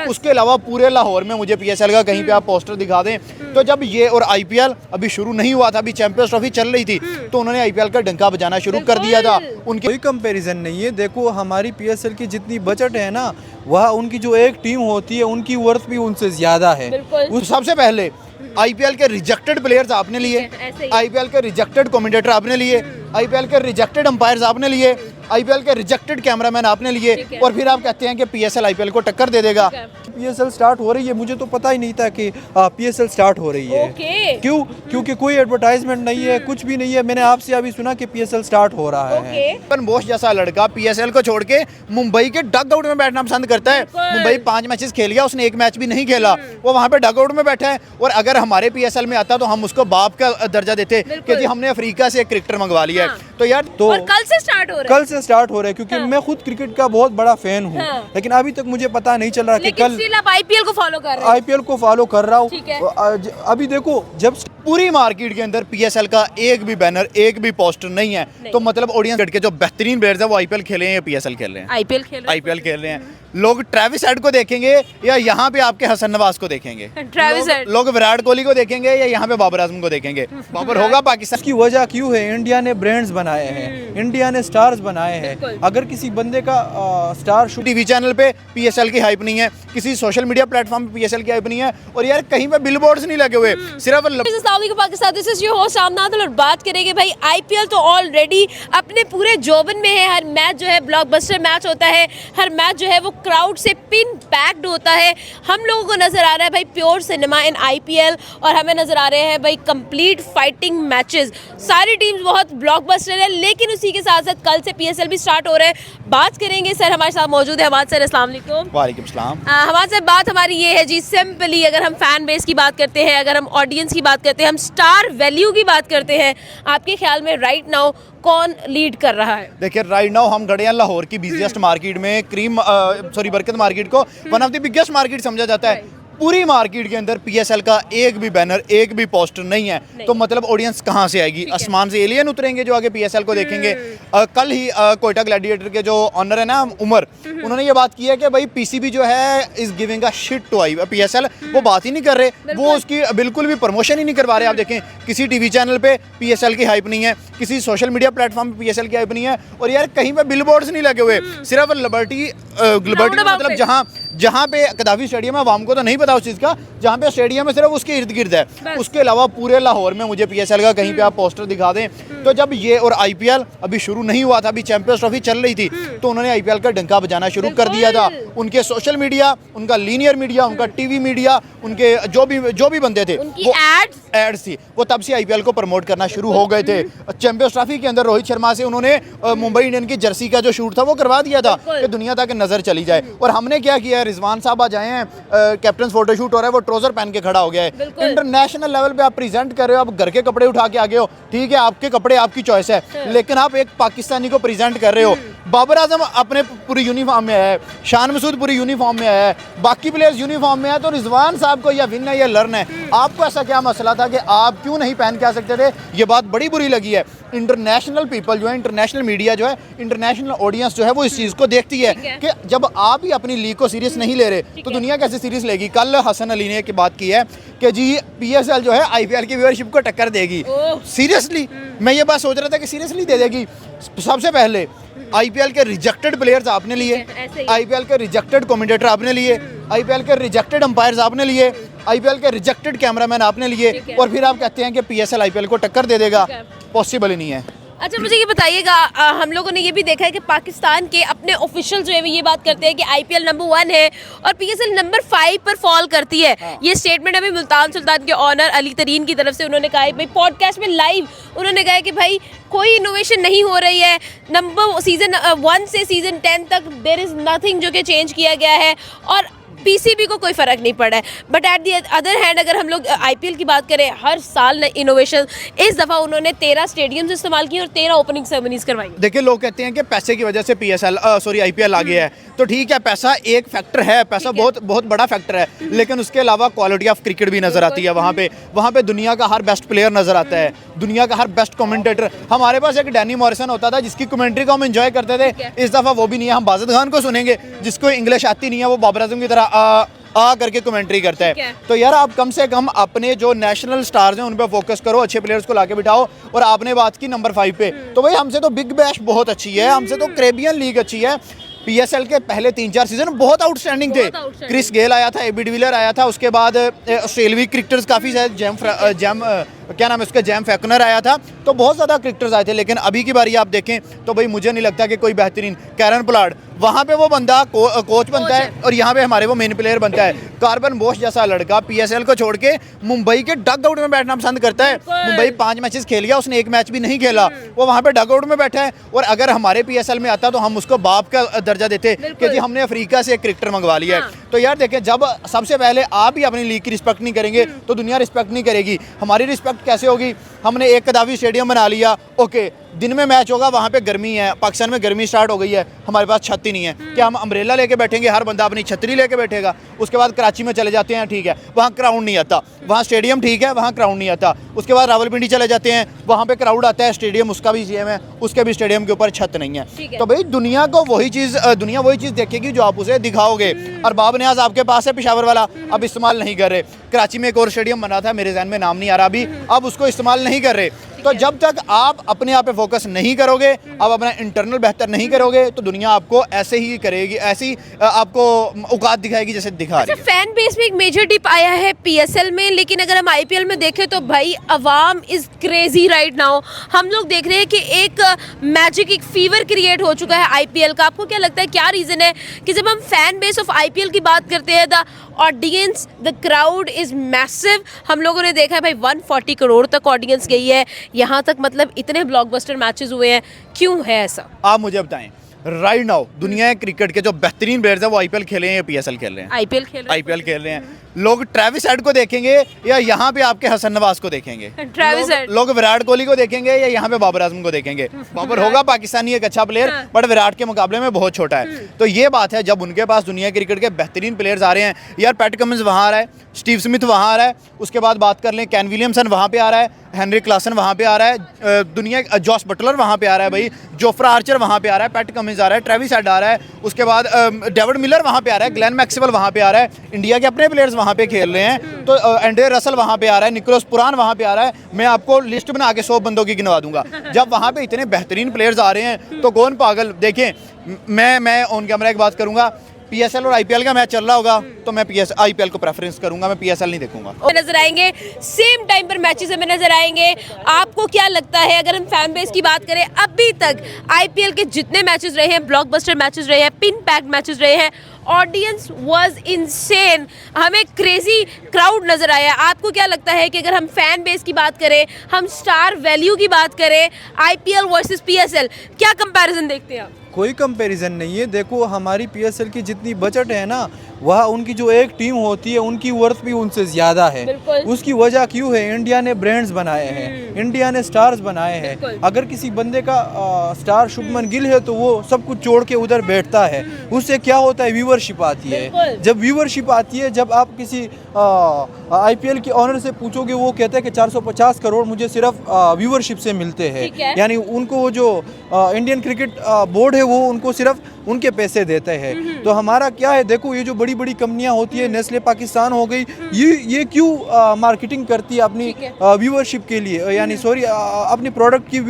उसके अलावा पूरे लाहौर में मुझे पीएसएल का कहीं पे आप पोस्टर दिखा दें। तो जब ये और आईपीएल अभी शुरू नहीं हुआ था, अभी चैंपियंस ट्रॉफी चल रही थी, तो उन्होंने आईपीएल का डंका बजाना शुरू कर दिया था। उनकी कोई कंपैरिजन नहीं है। देखो हमारी पीएसएल की जितनी बजट है ना, वह उनकी जो एक टीम होती है उनकी वर्थ भी उनसे ज्यादा है। सबसे पहले आईपीएल के रिजेक्टेड प्लेयर्स आपने लिए, आईपीएल के रिजेक्टेड कमेंटेटर आपने लिए, आईपीएल के रिजेक्टेड अंपायर्स आपने लिए, आईपीएल के रिजेक्टेड कैमरामैन आपने लिए, और फिर आप कहते हैं कि पीएसएल आईपीएल को टक्कर दे देगा। पीएसएल स्टार्ट हो रही है, मुझे तो पता ही नहीं था कि पीएसएल स्टार्ट हो रही है। क्यों? क्योंकि कोई एडवर्टाइजमेंट नहीं है, कुछ भी नहीं है। मैंने आपसे अभी सुना कि पीएसएल स्टार्ट हो रहा है। बोस जैसा लड़का पीएसएल को छोड़ के मुंबई के डग आउट में बैठना पसंद करता है। मुंबई 5 मैचेस खेल गया, उसने एक मैच भी नहीं खेला, वो वहाँ पे डग आउट में बैठा है। और अगर हमारे पीएसएल में आता तो हम उसको बाप का दर्जा देते कि जी हमने अफ्रीका से एक क्रिकेटर मंगवा लिया है। तो यार और कल से स्टार्ट हो रहा है क्योंकि मैं खुद क्रिकेट का बहुत बड़ा फैन हूँ, लेकिन अभी तक मुझे पता नहीं चल रहा कि कल आईपीएल को फॉलो कर रहे हैं। आईपीएल को फॉलो कर रहा हूँ। अभी देखो, जब पूरी मार्केट के अंदर पीएसएल का एक भी बैनर, एक भी पोस्टर नहीं है, तो मतलब ऑडियंस के जो बेहतरीन प्लेयर्स हैं वो आईपीएल खेले हैं या पीएसएल खेल रहे हैं? आईपीएल खेल रहे हैं। लोग ट्रेविस हेड को देखेंगे या यहाँ पे आपके हसन नवाज को देखेंगे? Travis head. लोग विराट कोहली को देखेंगे या यहाँ पे बाबर आजम को देखेंगे? बाबर होगा पाकिस्तान की वजह क्यों है? इंडिया ने ब्रांड्स बनाए हैं, इंडिया ने स्टार्स बनाए हैं। अगर किसी बंदे का स्टार टीवी चैनल पे पीएसएल की हाइप नहीं है, किसी सोशल मीडिया प्लेटफॉर्म पे पीएसएल की हाइप नहीं है, और यार कहीं पे बिलबोर्ड्स नहीं लगे हुए, सिर्फ Pakistan. This is your host Somnath, और बात करेंगे भाई आईपीएल तो ऑलरेडी अपने पूरे जोबन में है। हर मैच जो है ब्लॉकबस्टर मैच होता है, हर मैच जो है वो क्राउड से पिन पैक्ड होता है। हम लोगों को नजर आ रहा है भाई प्योर सिनेमा इन आईपीएल, और हमें नजर आ रहे हैं भाई कंप्लीट फाइटिंग मैचेस। सारी टीम्स बहुत ब्लॉकबस्टर है, लेकिन उसी के साथ साथ कल से पीएसएल भी स्टार्ट हो रहा है। बात करेंगे, सर हमारे साथ मौजूद है। हमारे सर अस्सलाम वालेकुम। वालेकुम सलाम। हमारे साथ बात हमारी ये है जी, सिंपली अगर हम फैन बेस की बात करते हैं, अगर हम ऑडियंस की बात करते हैं, हम स्टार वैल्यू की बात करते हैं, आपके ख्याल में राइट नाउ कौन लीड कर रहा है? देखिए राइट नाउ हम खड़े हैं लाहौर की बिजिएस्ट मार्केट में, बरकत मार्केट को one of the biggest market समझा जाता है। पूरी मार्केट के अंदर पीएसएल का एक भी बैनर, एक भी पोस्टर नहीं है, तो मतलब ऑडियंस कहाँ से आएगी? आसमान से एलियन उतरेंगे जो आगे पीएसएल को देखेंगे? कल ही कोयटा ग्लैडिएटर के जो ऑनर है ना उमर, उन्होंने ये बात की है कि भाई पीसीबी जो है is giving a shit to PSL. वो बात ही नहीं कर रहे, वो उसकी बिल्कुल भी प्रमोशन ही नहीं करवा रहे। आप देखें किसी टीवी चैनल पे पीएसएल की हाइप नहीं है, किसी सोशल मीडिया प्लेटफॉर्म पे पीएसएल की हाइप नहीं है, और यार कहीं पे बिलबोर्ड्स नहीं लगे हुए। सिर्फ लिबर्टी मतलब जहाँ पे कदाफी स्टेडियम है, आवाम को तो नहीं पता उस चीज़ का, जहाँ पे स्टेडियम है सिर्फ उसके इर्द गिर्द है। उसके अलावा पूरे लाहौर में मुझे पीएसएल का कहीं पे आप पोस्टर दिखा दें। तो जब ये और आईपीएल अभी शुरू नहीं हुआ था, अभी चैंपियंस ट्रॉफी चल रही थी, तो उन्होंने आईपीएल का डंका बजाना शुरू कर दिया था। उनके सोशल मीडिया, उनका लीनियर मीडिया, उनका टीवी मीडिया, उनके जो भी बंदे थे, वो एड्स थी, वो तब से आईपीएल को प्रमोट करना शुरू हो गए थे। चैंपियंस ट्रॉफी के अंदर रोहित शर्मा से उन्होंने मुंबई इंडियन की जर्सी का जो शूट था वो करवा दिया था कि दुनिया तक नजर चली जाए। और हमने क्या किया है, रिजवान साहब आज आए हैं, कैप्टन फोटोशूट हो रहा है, वो ट्राउजर पहन के खड़ा हो गया है। इंटरनेशनल लेवल पे आप प्रेजेंट कर रहे हो, आप घर के कपड़े उठा के आगे हो, ठीक है, आपके कपड़े आपकी चॉइस है, लेकिन आप एक पाकिस्तानी को प्रेजेंट कर रहे हो। बाबर आजम अपने पूरी यूनिफॉर्म में है, शान मसूद पूरी यूनिफॉर्म में है, बाकी प्लेयर्स यूनिफॉर्म में है, तो रिजवान साहब को या विन है या लर्न है। आपको ऐसा क्या मसला था कि आप क्यों नहीं पहन के आ सकते थे? ये बात बड़ी बुरी लगी है। इंटरनेशनल पीपल जो है, इंटरनेशनल मीडिया जो है, इंटरनेशनल ऑडियंस जो है, वो इस चीज़ को देखती है कि जब आप ही अपनी लीग को सीरियस नहीं ले रहे तो दुनिया कैसे सीरियस लेगी? कल हसन अली ने की बात की है कि जी पीएसएल जो है आईपीएल की व्यूअरशिप को टक्कर देगी। सीरियसली मैं ये बात सोच रहा था कि सीरियसली दे देगी। सबसे पहले आईपीएल के रिजेक्टेड प्लेयर्स आपने लिए, आईपीएल के रिजेक्टेड कमेंटेटर आपने लिए, आईपीएल के रिजेक्टेड अंपायर्स आपने लिए, आईपीएल के रिजेक्टेड कैमरामैन आपने लिए, और फिर आप कहते हैं कि पीएसएल आईपीएल को टक्कर दे देगा। पॉसिबल ही नहीं है। अच्छा मुझे ये बताइएगा, हम लोगों ने ये भी देखा है कि पाकिस्तान के अपने ऑफिशियल जो है ये बात करते हैं कि आईपीएल नंबर 1 है और पीएसएल नंबर 5 पर फॉल करती है। ये स्टेटमेंट अभी मुल्तान सुल्तान के ऑनर अली तरीन की तरफ से उन्होंने कहा है, भाई पॉडकास्ट में लाइव उन्होंने कहा है कि भाई कोई इनोवेशन नहीं हो रही है, नंबर सीजन 1 से सीजन 10 तक देयर इज नथिंग जो कि चेंज किया गया है, और पीसीबी को कोई फ़र्क नहीं पड़ा है। But at the other hand अगर हम लोग आईपीएल की बात करें, हर साल इनोवेशन, इस दफ़ा उन्होंने 13 स्टेडियम्स इस्तेमाल किए और 13 ओपनिंग सेरेमनीज करवाई। देखिए लोग कहते हैं कि पैसे की वजह से आईपीएल आ गया है, तो ठीक है, पैसा एक फैक्टर है, पैसा बहुत बहुत बड़ा फैक्टर है, लेकिन उसके अलावा क्वालिटी ऑफ क्रिकेट भी नजर आती है वहाँ पे दुनिया का हर बेस्ट प्लेयर नजर आता है, दुनिया का हर बेस्ट कमेंटेटर। हमारे पास एक डैनी मॉरिसन होता था जिसकी कमेंट्री को हम एंजॉय करते थे, इस दफ़ा वो भी नहीं है। हम बाजिद खान को सुनेंगे जिसको इंग्लिश आती नहीं है, वो बाबर आजम की तरह आ करके कमेंट्री करता है। तो यार आप कम से कम अपने जो नेशनल स्टार्स हैं उन पे फोकस करो, अच्छे प्लेयर्स को लाके बिठाओ। और आपने बात की नंबर 5 पे, तो भाई हमसे तो बिग बैश बहुत अच्छी है, हमसे तो कैरेबियन लीग अच्छी है। पीएसएल के पहले 3-4 सीजन बहुत आउटस्टैंडिंग थे। क्रिस गेल आया था, एबी डिविलियर आया था, उसके बाद ऑस्ट्रेलियाई क्रिकेटर्स काफ़ी क्या नाम है उसका, जैम फैकनर आया था, तो बहुत ज़्यादा क्रिकेटर्स आए थे। लेकिन अभी की बारी आप देखें तो भाई मुझे नहीं लगता कि कोई बेहतरीन कैरन पोलार्ड, वहाँ पे वो बंदा कोच बनता है और यहाँ पे हमारे वो मेन प्लेयर बनता है। कार्बन बोस जैसा लड़का पीएसएल को छोड़ के मुंबई के डग आउट में बैठना पसंद करता है। मुंबई 5 मैचेस खेल गया, उसने 1 मैच भी नहीं खेला, वो वहाँ पे डग आउट में बैठा है। और अगर हमारे पीएसएल में आता तो हम उसको बाप का दर्जा देते कि जी हमने अफ्रीका से एक क्रिकेटर मंगवा लिया है। तो यार देखें, जब सबसे पहले आप ही अपनी लीग की रिस्पेक्ट नहीं करेंगे तो दुनिया रिस्पेक्ट नहीं करेगी। हमारी रिस्पेक्ट कैसे होगी? हमने एक कदावी स्टेडियम बना लिया, ओके, दिन में मैच होगा, वहाँ पे गर्मी है, पाकिस्तान में गर्मी स्टार्ट हो गई है, हमारे पास छत ही नहीं है, क्या हम अम्ब्रेला लेके बैठेंगे? हर बंदा अपनी छतरी लेके बैठेगा। उसके बाद कराची में चले जाते हैं, ठीक है, वहाँ क्राउड नहीं आता, वहाँ स्टेडियम ठीक है, वहाँ क्राउड नहीं आता। उसके बाद रावलपिंडी चले जाते हैं, वहाँ पे क्राउड आता है, स्टेडियम उसका भी सेम है, उसके भी स्टेडियम के ऊपर छत नहीं है। तो भाई दुनिया वही चीज़ देखेगी जो आप उसे दिखाओगे। अरबाब नियाज आपके पास है पेशावर वाला, अब इस्तेमाल नहीं कर रहे। कराची में एक और स्टेडियम बना था, मेरे जहन में नाम नहीं आ रहा अभी, अब उसको इस्तेमाल नहीं कर रहे। तो जब तक आप अपने आप पे फोकस नहीं करोगे, आप अपना इंटरनल बेहतर नहीं करोगे, तो दुनिया आपको ऐसे ही करेगी, ऐसी आपको औकात दिखाएगी जैसे दिखा रही है। फैन बेस में एक मेजर डिप आया है पीएसएल में, लेकिन अगर हम आईपीएल में देखें तो भाई अवाम इज क्रेजी राइट नाउ। हम लोग देख रहे हैं कि एक मैजिक, एक फीवर क्रिएट हो चुका है आईपीएल का। आपको क्या लगता है क्या रीजन है कि जब हम फैन बेस ऑफ आईपीएल की बात करते हैं, the audience, the crowd is massive. हम लोगों ने देखा है भाई 140 करोड़ तक ऑडियंस गई है यहाँ तक, मतलब इतने ब्लॉकबस्टर मैचेस हुए हैं, क्यों है ऐसा? आप मुझे बताएं, राइट नाउ दुनिया क्रिकेट के जो बेहतरीन प्लेयर्स हैं वो आईपीएल खेले हैं या पीएसएल खेल रहे हैं? आईपीएल खेल रहे हैं। लोग ट्रेविस हेड को देखेंगे या यहाँ पे आपके हसन नवाज को देखेंगे? Travis head. लोग विराट कोहली को देखेंगे या यहाँ पे बाबर आजम को देखेंगे? बाबर होगा पाकिस्तानी एक अच्छा प्लेयर, बट विराट के मुकाबले में बहुत छोटा है। तो ये बात है, जब उनके पास दुनिया क्रिकेट के बेहतरीन प्लेयर्स आ रहे हैं, यार पैट कमिंस वहाँ आ रहा है, स्टीव स्मिथ वहाँ आ रहा है, उसके बाद बात कर लें कैन विलियमसन वहाँ पे आ रहा है, हेनरी क्लासन वहाँ पे आ रहा है, दुनिया जॉस बटलर वहाँ पे आ रहा है, भाई जोफ्रा आर्चर वहाँ पे आ रहा है, पैट कमिंस आ रहा है, ट्रेविस हेड आ रहा है, उसके बाद डेविड मिलर वहाँ पे आ रहा है, ग्लेन मैक्सवेल वहाँ पे आ रहा है, इंडिया के अपने प्लेयर्स वहाँ पे खेल रहे हैं। तो एंड्रे रसल वहाँ पे आ रहा है, निकोलस पुरान वहाँ पे आ रहा है। मैं आपको लिस्ट बना के 100 बंदों की गिनवा दूंगा। जब वहाँ पे इतने बेहतरीन प्लेयर्स आ रहे हैं तो कौन पागल? देखें, मैं ऑन कैमरा एक बात करूंगा, पीएसएल और आईपीएल का मैच चल रहा होगा तो मैं आईपीएल को प्रेफरेंस करूंगा, मैं पीएसएल नहीं देखूंगा। नजर आएंगे सेम टाइम पर मैचेस में नजर आएंगे। आपको क्या लगता है, अगर हम फैन बेस की बात करें, अभी तक आईपीएल के जितने मैचेस रहे हैं, ब्लॉकबस्टर मैचेस रहे हैं, पिन पैक्ड मैचेस रहे हैं, ऑडियंस वाज इनसेन, हमें क्रेजी क्राउड नजर आया। आपको क्या लगता है कि अगर हम फैन बेस की बात करें, हम स्टार वैल्यू की बात करें, आईपीएल वर्सेस पीएसएल, क्या कंपैरिजन देखते हैं आप? कोई कंपैरिजन नहीं है। देखो हमारी पीएसएल की जितनी बजट है ना, वह उनकी जो एक टीम होती है उनकी वर्थ भी उनसे ज़्यादा है। उसकी वजह क्यों है? इंडिया ने ब्रांड्स बनाए हैं, इंडिया ने स्टार्स बनाए हैं। अगर किसी बंदे का स्टार शुभमन गिल है तो वो सब कुछ छोड़ के उधर बैठता है, उससे क्या होता है? व्यूवरशिप आती है। जब व्यूवरशिप आती है, जब आप किसी आईपीएल के ऑनर से पूछोगे, वो कहते हैं कि 450 करोड़ मुझे सिर्फ व्यूवरशिप से मिलते हैं। यानी उनको वो जो इंडियन क्रिकेट बोर्ड है वो उनको सिर्फ उनके पैसे देते हैं। तो हमारा क्या है? देखो ये जो बड़ी बड़ी कंपनियां होती है, नेस्ले पाकिस्तान हो गई, ये क्यों मार्केटिंग करती है अपनी व्यूवरशिप के लिए, यानी सॉरी अपनी प्रोडक्ट की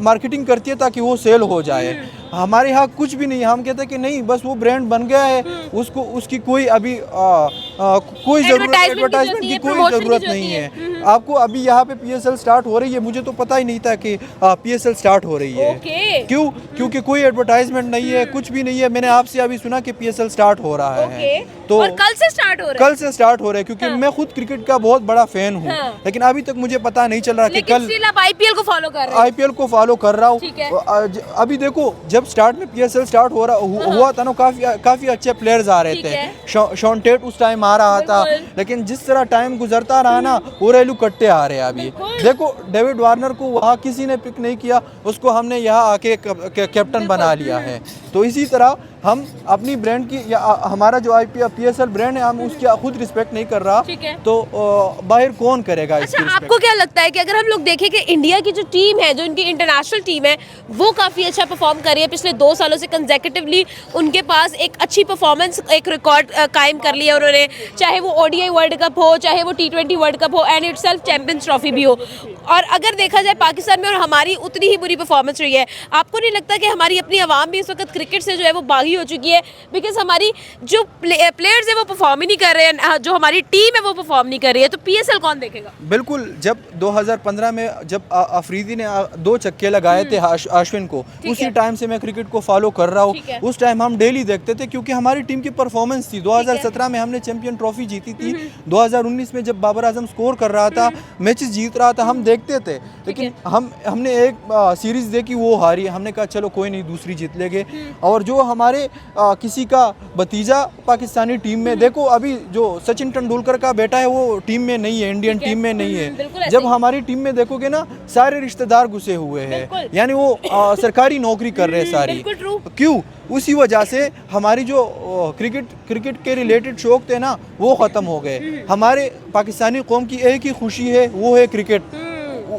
मार्केटिंग करती है ताकि वो सेल हो जाए। हमारे यहाँ कुछ भी नहीं, हम कहते हैं कि नहीं, बस वो ब्रांड बन गया है, उसको उसकी कोई अभी कोई एडवर्टाइजमेंट की कोई ज़रूरत नहीं है। आपको अभी यहाँ पे पीएसएल स्टार्ट हो रही है, मुझे तो पता ही नहीं था कि पीएसएल स्टार्ट हो रही है। क्यों? क्योंकि कोई एडवर्टाइजमेंट नहीं है, कुछ भी नहीं है। मैंने आपसे अभी सुना कि पीएसएल स्टार्ट हो रहा है, तो और कल से स्टार्ट हो रहा है। कल से स्टार्ट हो रहा है, क्योंकि मैं खुद क्रिकेट का बहुत बड़ा फैन हूँ, लेकिन अभी तक मुझे पता नहीं चल रहा कि कल आईपीएल को फॉलो कर रहे हैं। आईपीएल को फॉलो कर रहा हूँ। अभी देखो, जब स्टार्ट में पीएसएल स्टार्ट हुआ था ना, काफी अच्छे प्लेयर्स आ रहे थे। शॉन टेट उस टाइम आ रहा था, लेकिन जिस तरह टाइम गुजरता रहा ना, ओरेलू कट्टे आ रहे हैं अभी। देखो डेविड वार्नर को वहाँ किसी ने पिक नहीं किया, उसको हमने यहाँ आके कैप्टन बना लिया है। तो इसी तरह हम अपनी ब्रांड की या हमारा जो PSL ब्रांड है, हम उसकी खुद रिस्पेक्ट नहीं कर रहा, ठीक है। तो बाहर कौन करेगा इसकी अच्छा, रिस्पेक्ट? आपको क्या लगता है कि अगर हम लोग देखें कि इंडिया की जो टीम है, जो इनकी इंटरनेशनल टीम है, वो काफ़ी अच्छा परफॉर्म कर रही है पिछले 2 सालों से कंसेक्यूटिवली, उनके पास एक अच्छी परफॉर्मेंस, एक रिकॉर्ड कायम कर लिया उन्होंने, चाहे वो ODI वर्ल्ड कप हो, चाहे वो T20 वर्ल्ड कप हो, एंड इटसेल्फ चैंपियंस ट्रॉफी भी हो। और अगर देखा जाए पाकिस्तान में और हमारी उतनी ही बुरी परफॉर्मेंस रही है, आपको नहीं लगता कि हमारी अपनी आवाम भी इस वक्त क्रिकेट से जो है वो बागी हो चुकी है? बिकॉज हमारी जो प्लेयर्स है वो परफॉर्म ही नहीं कर रहे हैं, जो हमारी टीम है वो परफॉर्म नहीं कर रही है, तो PSL कौन देखेगा? बिल्कुल, जब 2015 में जब अफरीदी ने 2 छक्के लगाए थे अश्विन को, उसी टाइम से मैं क्रिकेट को फॉलो कर रहा ठीक है। हूँ। उस टाइम हम डेली देखते थे, क्योंकि हमारी टीम की परफॉर्मेंस थी। 2017 में हमने चैंपियन ट्रॉफी जीती थी, 2019 में जब बाबर आजम स्कोर कर रहा था, मैचेस जीत रहा था, हम देखते थे। लेकिन हमने एक सीरीज देखी, वो हारी, हमने कहा चलो कोई नहीं, दूसरी जीत लेंगे। और जो हमारे किसी का भतीजा पाकिस्तानी टीम में, देखो अभी जो सचिन तेंदुलकर का बेटा है वो टीम में नहीं है, इंडियन टीम में नहीं बिल्कुल है। ऐसे जब ही। हमारी टीम में देखोगे ना, सारे रिश्तेदार घुसे हुए बिल्कुल। हैं, यानी वो सरकारी नौकरी कर रहे हैं सारी। बिल्कुल ट्रू। क्यों? उसी वजह से हमारी जो क्रिकेट के रिलेटेड शौक थे ना, वो ख़त्म हो गए। हमारे पाकिस्तानी कौम की एक ही खुशी है, वो है क्रिकेट।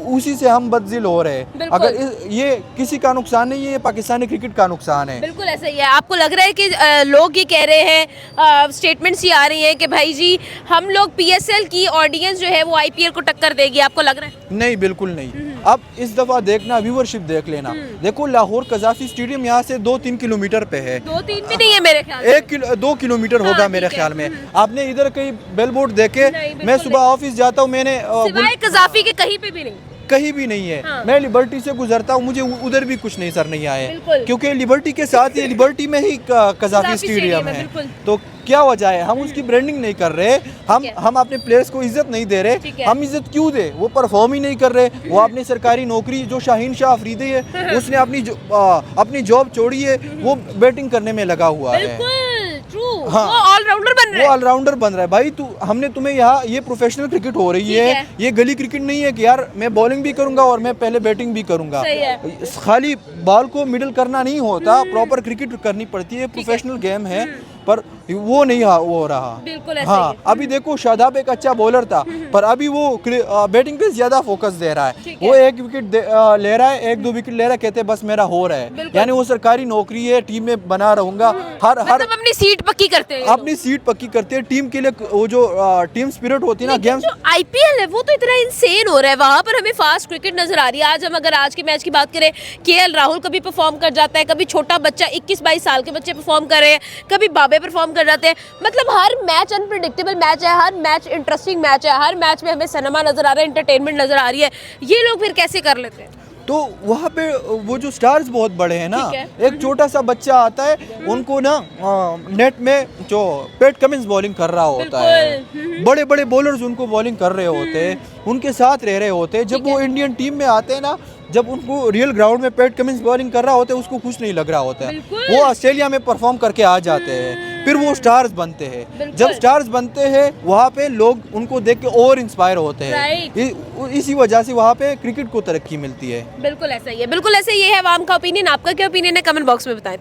उसी से हम बदजिल हो रहे हैं। बिल्कुल। अगर ये किसी का नुकसान नहीं है, ये पाकिस्तानी क्रिकेट का नुकसान है। बिल्कुल ऐसा ही है। आपको लग रहा है कि लोग ये कह रहे हैं, स्टेटमेंट्स ये आ रही हैं कि भाई जी हम लोग PSL की ऑडियंस जो है वो IPL को टक्कर देगी, आपको लग रहा है? नहीं, बिल्कुल नहीं। अब इस दफा देखना, व्यूवरशिप देख लेना। देखो लाहौर कज़ाफी स्टेडियम यहाँ से 2-3 किलोमीटर पे है, 2-3 भी नहीं है मेरे ख्याल से। 2 किलोमीटर हाँ, होगा मेरे ठीक है। ख्याल में। आपने इधर कहीं बेल बोर्ड देखे? नहीं, बिल्कुल मैं सुबह नहीं। ऑफिस जाता हूँ, मैंने सिवाय कजाफी के कहीं पे भी नहीं। कहीं भी नहीं है। हाँ। मैं लिबर्टी से गुजरता हूँ, मुझे उधर भी कुछ नजर नहीं आए, बिल्कुल। क्योंकि लिबर्टी के साथ ये लिबर्टी में ही कज़ाफी कज़ाफी स्टेडियम है। बिल्कुल। तो क्या वजह है? हम उसकी ब्रांडिंग नहीं कर रहे, हम अपने प्लेयर्स को इज्जत नहीं दे रहे। ठीक है। हम इज्जत क्यों दे? वो परफॉर्म ही नहीं कर रहे। वो अपनी सरकारी नौकरी, जो शाहीन शाह अफरीदी है, उसने अपनी जॉब छोड़ी है, वो बैटिंग करने में लगा हुआ है। बिल्कुल ट्रू। हाँ। वो ऑलराउंडर बन वो रहा है। ऑलराउंडर बन रहा है भाई। हमने तुम्हें यहाँ, ये प्रोफेशनल क्रिकेट हो रही ठीक है, है। ये गली क्रिकेट नहीं है कि यार मैं बॉलिंग भी करूंगा और मैं पहले बैटिंग भी करूंगा। सही है। खाली बॉल को मिडल करना नहीं होता, प्रॉपर क्रिकेट करनी पड़ती है, प्रोफेशनल गेम है, पर वो नहीं हो रहा। बिल्कुल ऐसे हाँ, ही। अभी देखो शादाब एक अच्छा बॉलर था, पर अभी वो बैटिंग पे ज्यादा फोकस दे रहा है। ठीक वो है। 1 विकेट ले रहा है, 1-2 विकेट ले रहा है, कहते हैं बस मेरा हो रहा है। बिल्कुल। यानी वो सरकारी नौकरी है, टीम में बना रहूंगा, हर मतलब अपनी सीट पक्की करते हैं। अपनी सीट पक्की करते हैं टीम के लिए। वो जो टीम स्पिरिट होती है ना, लेकिन गेम्स। जो IPL है वो तो इतना इंसेन हो रहा है, वहाँ पर हमें फास्ट क्रिकेट नजर आ रही है। आज हम अगर आज के मैच की बात करें, KL राहुल कभी परफॉर्म कर जाता है, कभी छोटा बच्चा 21-22 साल के बच्चे परफॉर्म कर रहे हैं, कभी बाबे परफॉर्म कर जाते हैं। मतलब हर मैच अनप्रिडिक्टेबल मैच है, हर मैच इंटरेस्टिंग मैच है, हर मैच में हमें सिनेमा नजर आ रहा है, एंटरटेनमेंट नजर आ रही है। ये लोग फिर कैसे कर लेते हैं? तो वहाँ पे वो जो स्टार्स बहुत बड़े हैं ना, ठीक है। एक छोटा सा बच्चा आता है, उनको ना नेट में जो पैट कमिंस बॉलिंग कर रहा होता है, बड़े बड़े बॉलर्स उनको बॉलिंग कर रहे होते हैं, उनके साथ रह रहे होते हैं। जब वो इंडियन टीम में आते हैं ना, जब उनको रियल ग्राउंड में पैट कमिंस बॉलिंग कर रहा होता है, उसको कुछ नहीं लग रहा होता है। बिल्कुल। वो ऑस्ट्रेलिया में परफॉर्म करके आ जाते हैं, फिर वो स्टार्स बनते हैं। बिल्कुल। जब स्टार्स बनते हैं, वहाँ पे लोग उनको देख के और इंस्पायर होते हैं। राइट। इसी वजह से वहाँ पे क्रिकेट को तरक्की मिलती है। बिल्कुल ऐसा ही है, बिल्कुल ऐसा ही है। आवाम का ओपिनियन, आपका क्या ओपिनियन है? कमेंट बॉक्स में बताएं।